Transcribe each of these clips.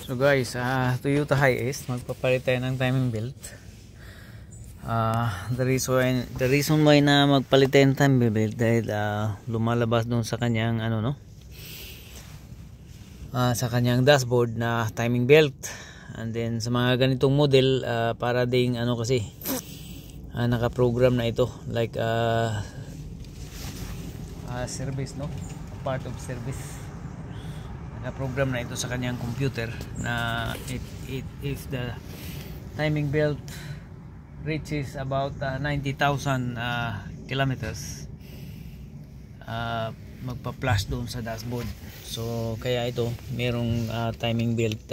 So guys, Toyota Hiace, magpapalit tayo ng timing belt. The reason why na magpalit tayo ng timing belt dahil lumalabas doon sa kanyang sa kanyang dashboard na timing belt. And then sa mga ganitong model, para ding kasi naka-program na ito like service, no? Part of service. Naka-program na ito sa kanyang computer na if the timing belt reaches about 90,000 kilometers, magpa-flash doon sa dashboard. So kaya ito merong timing belt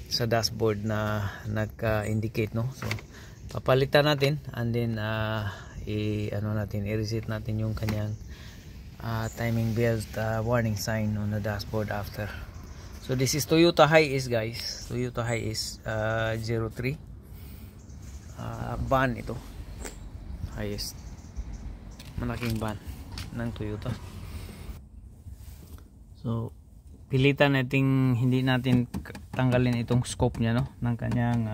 sa dashboard na nagka-indicate, no? So papalitan natin and then i-reset natin yung kanyang timing belt warning sign on the dashboard after. So this is Toyota Hiace, guys. Toyota Hiace 03 van ito. Hiace, malaking van ng Toyota. So pilitan nating hindi natin tanggalin itong scope niya, no, ng kanyang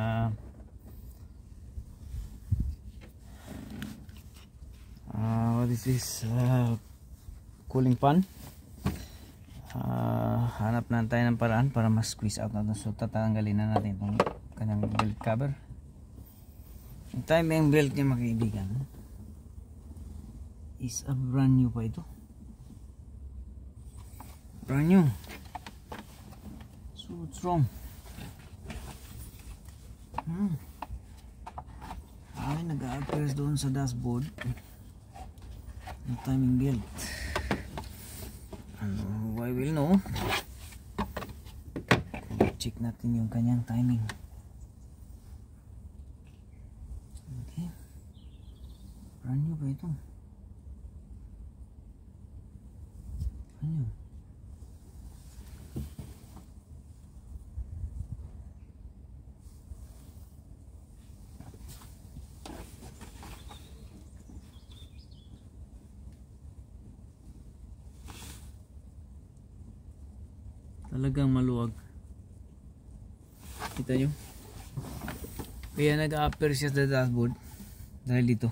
this is cooling fan. Hanap na tayo ng paraan para mas squeeze out natin. So tatanggalin na natin itong kanyang belt cover. Yung timing belt niya, mga kaibigan, is a brand new pa ito. Brand new. So what's wrong? Ay, nag-appears doon sa dashboard yung timing belt. I will know. Check natin yung kanyang timing. Okay. Brand new ba ito? Brand new. Talagang maluwag. Kita nyo? Kaya nag-appear siya sa dashboard dahil dito.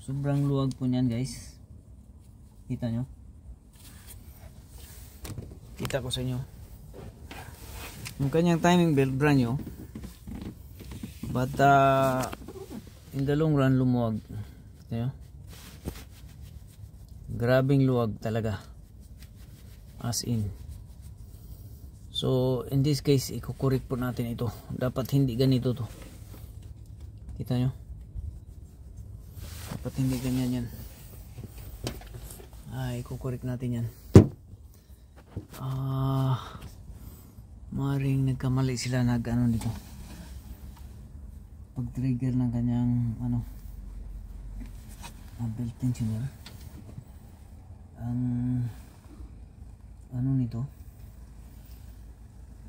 Sobrang luwag po niyan, guys. Kita nyo? Kita ko sa inyo. Yung kanyang timing belt brand new, but in the long run lumuwag. Kita nyo? Grabing luwag talaga. As in. So in this case, i-correct po natin ito. Dapat hindi ganito to. Kita nyo? Dapat hindi ganyan yan. I-correct natin yan. Maring nagkamali sila dito. Pag trigger ng kanyang belt tensioner, nito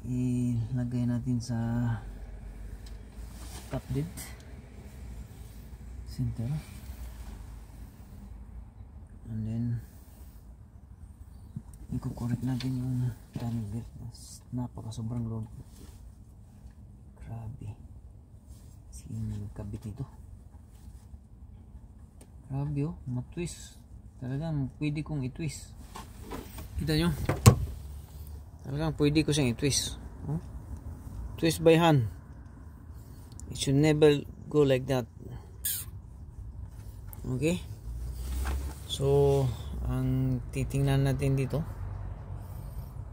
ilagay natin sa top dead center, and then i-correct natin yung timing belt. Napaka sobrang load. Grabe, sino nagkabit ito? Grabe, matwist talagang. Pwede kong i-twist. Kita nyo? Talagang pwede ko siyang i-twist. Twist by hand. It should never go like that. Okay? So, ang titingnan natin dito,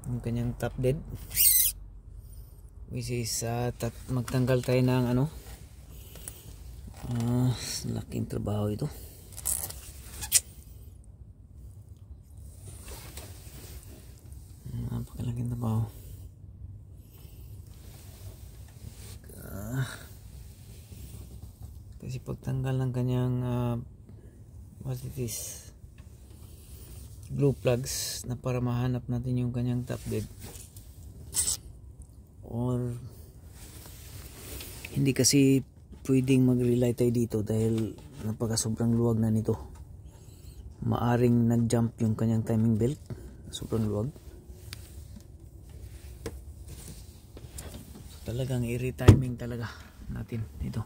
yung kanyang top dead, which is magtanggal tayo ng laking trabaho ito. Napakalaking trabaho. Kasi pagtanggal ng kanyang what it is, glue plugs, na para mahanap natin yung kanyang top dead, or hindi kasi pwedeng mag-rely tayo dito dahil napaka sobrang luwag na nito. Maaring nag-jump yung kanyang timing belt, sobrang luwag. talagang i-retiming talaga natin ito.